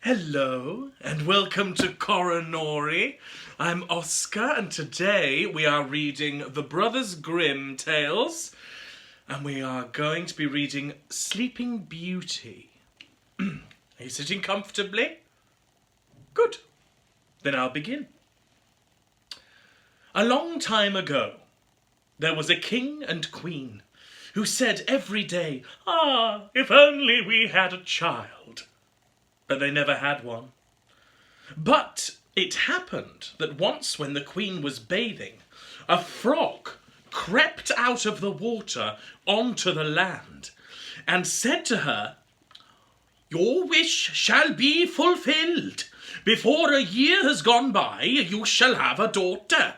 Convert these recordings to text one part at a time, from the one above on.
Hello, and welcome to CORONORY. I'm Oscar, and today we are reading the Brothers Grimm tales, and we are going to be reading Sleeping Beauty. Are you sitting comfortably? Good. Then I'll begin. A long time ago, there was a king and queen who said every day, "Ah, if only we had a child." But they never had one. But it happened that once when the queen was bathing, a frog crept out of the water onto the land and said to her, "Your wish shall be fulfilled. Before a year has gone by, you shall have a daughter."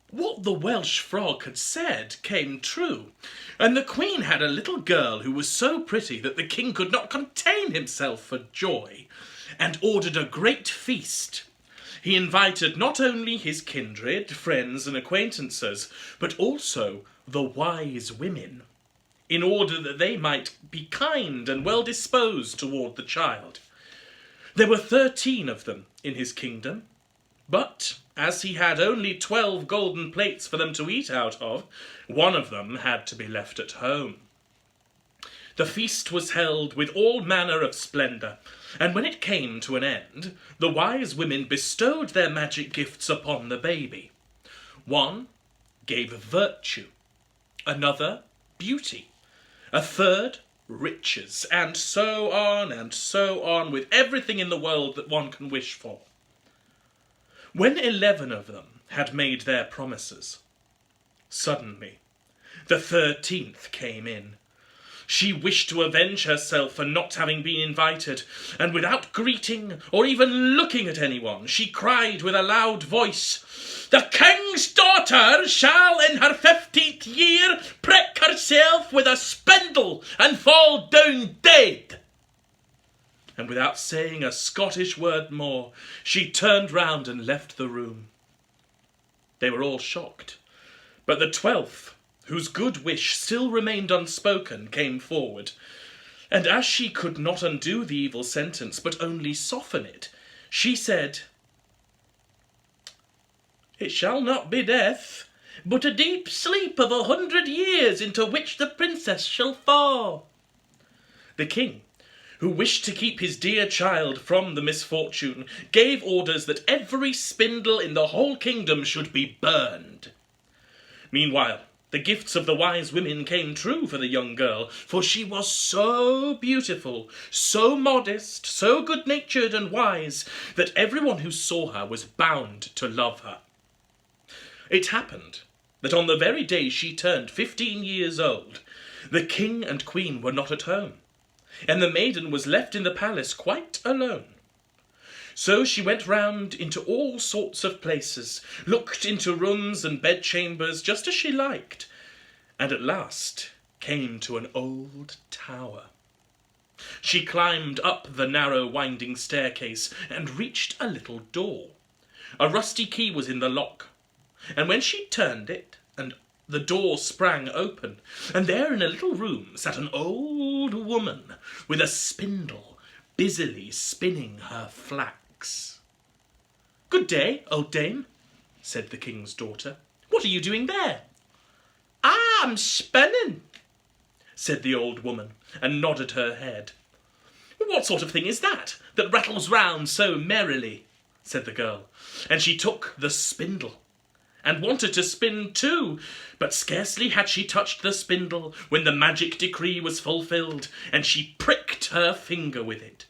What the Welsh frog had said came true, and the queen had a little girl who was so pretty that the king could not contain himself for joy, and ordered a great feast. He invited not only his kindred, friends, and acquaintances, but also the wise women, in order that they might be kind and well disposed toward the child. There were 13 of them in his kingdom, but as he had only 12 golden plates for them to eat out of, one of them had to be left at home. The feast was held with all manner of splendor, and when it came to an end, the wise women bestowed their magic gifts upon the baby. One gave virtue, another beauty, a third riches, and so on, with everything in the world that one can wish for. When 11 of them had made their promises, suddenly the 13th came in. She wished to avenge herself for not having been invited, and without greeting or even looking at anyone, she cried with a loud voice, "The king's daughter shall in her 15th year prick herself with a spindle and fall down dead." And without saying a Scottish word more, she turned round and left the room. They were all shocked, but the 12th, whose good wish still remained unspoken, came forward, and as she could not undo the evil sentence, but only soften it, she said, "It shall not be death, but a deep sleep of 100 years into which the princess shall fall." The king, who wished to keep his dear child from the misfortune, gave orders that every spindle in the whole kingdom should be burned. Meanwhile, the gifts of the wise women came true for the young girl, for she was so beautiful, so modest, so good-natured and wise, that everyone who saw her was bound to love her. It happened that on the very day she turned 15 years old, the king and queen were not at home, and the maiden was left in the palace quite alone. So she went round into all sorts of places, looked into rooms and bedchambers just as she liked, and at last came to an old tower. She climbed up the narrow winding staircase and reached a little door. A rusty key was in the lock, and when she turned it, the door sprang open, and there in a little room sat an old woman with a spindle, busily spinning her flax. "Good day, old dame," said the king's daughter. "What are you doing there?" "I'm spinning," said the old woman, and nodded her head. "What sort of thing is that rattles round so merrily?" said the girl, and she took the spindle and wanted to spin too, but scarcely had she touched the spindle when the magic decree was fulfilled, and she pricked her finger with it.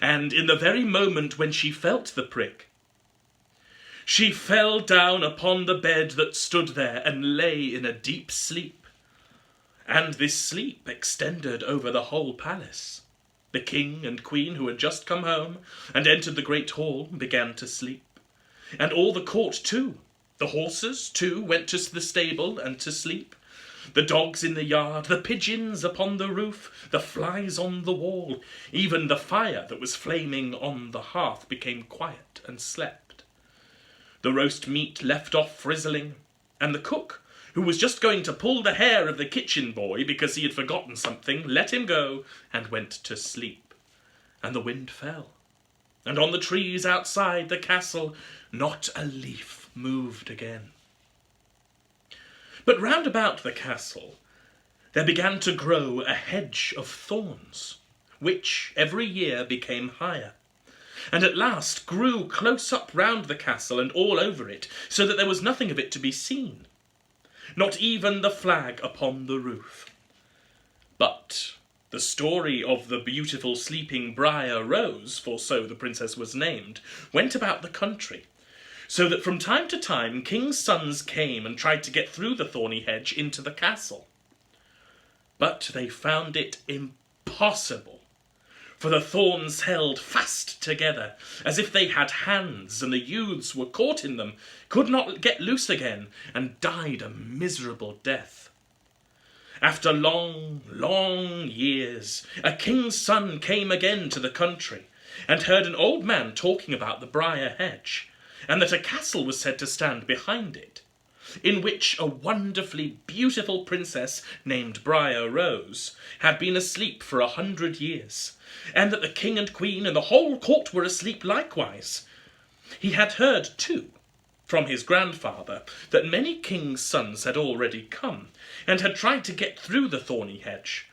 And in the very moment when she felt the prick, she fell down upon the bed that stood there and lay in a deep sleep. And this sleep extended over the whole palace. The king and queen, who had just come home and entered the great hall, began to sleep, and all the court too. The horses, too, went to the stable and to sleep. The dogs in the yard, the pigeons upon the roof, the flies on the wall, even the fire that was flaming on the hearth became quiet and slept. The roast meat left off frizzling, and the cook, who was just going to pull the hair of the kitchen boy because he had forgotten something, let him go and went to sleep. and the wind fell, and on the trees outside the castle not a leaf moved again. But round about the castle there began to grow a hedge of thorns, which every year became higher, and at last grew close up round the castle and all over it, so that there was nothing of it to be seen, not even the flag upon the roof. But the story of the beautiful sleeping Briar Rose, for so the princess was named, went about the country, so that from time to time kings' sons came and tried to get through the thorny hedge into the castle. But they found it impossible, for the thorns held fast together, as if they had hands, and the youths were caught in them, could not get loose again, and died a miserable death. After long, long years, a king's son came again to the country, and heard an old man talking about the briar hedge, and that a castle was said to stand behind it, in which a wonderfully beautiful princess named Briar Rose had been asleep for 100 years, and that the king and queen and the whole court were asleep likewise. He had heard, too, from his grandfather, that many kings' sons had already come, and had tried to get through the thorny hedge,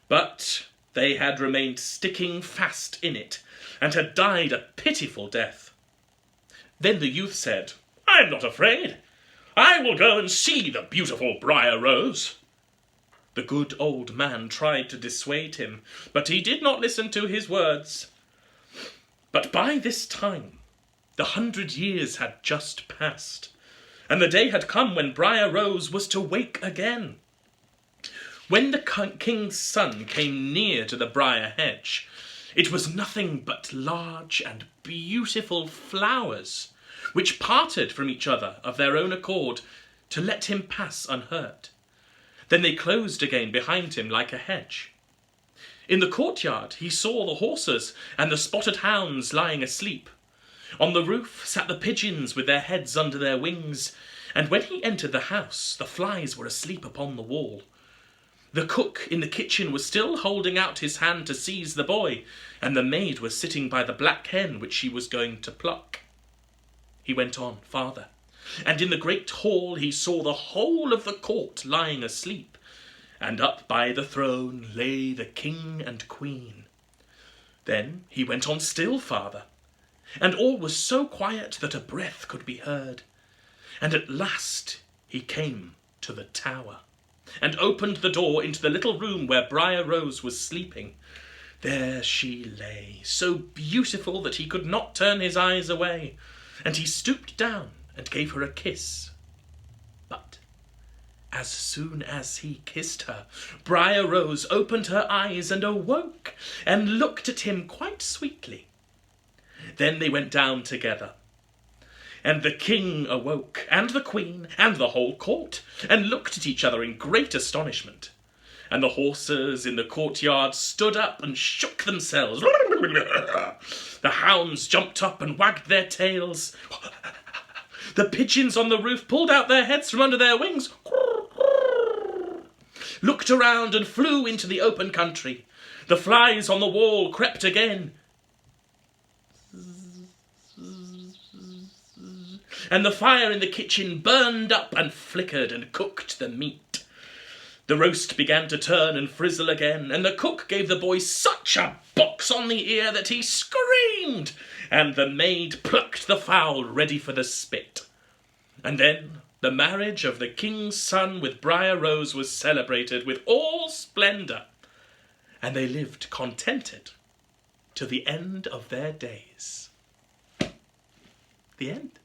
but they had remained sticking fast in it, and had died a pitiful death. Then the youth said, "I am not afraid. I will go and see the beautiful Briar Rose." The good old man tried to dissuade him, but he did not listen to his words. But by this time the 100 years had just passed, and the day had come when Briar Rose was to wake again. When the king's son came near to the briar hedge, it was nothing but large and beautiful flowers, which parted from each other of their own accord to let him pass unhurt. Then they closed again behind him like a hedge. In the courtyard he saw the horses and the spotted hounds lying asleep. On the roof sat the pigeons with their heads under their wings, and when he entered the house, the flies were asleep upon the wall. The cook in the kitchen was still holding out his hand to seize the boy, and the maid was sitting by the black hen which she was going to pluck. He went on farther, and in the great hall he saw the whole of the court lying asleep, and up by the throne lay the king and queen. Then he went on still farther, and all was so quiet that a breath could be heard, and at last he came to the tower, and opened the door into the little room where Briar Rose was sleeping. There she lay, so beautiful that he could not turn his eyes away, and he stooped down and gave her a kiss. But as soon as he kissed her, Briar Rose opened her eyes and awoke, and looked at him quite sweetly. Then they went down together, and the king awoke, and the queen, and the whole court, and looked at each other in great astonishment. And the horses in the courtyard stood up and shook themselves. The hounds jumped up and wagged their tails. The pigeons on the roof pulled out their heads from under their wings, looked around and flew into the open country. The flies on the wall crept again, and the fire in the kitchen burned up and flickered and cooked the meat. The roast began to turn and frizzle again, and the cook gave the boy such a box on the ear that he screamed, and the maid plucked the fowl ready for the spit. And then the marriage of the king's son with Briar Rose was celebrated with all splendour, and they lived contented to the end of their days. The end.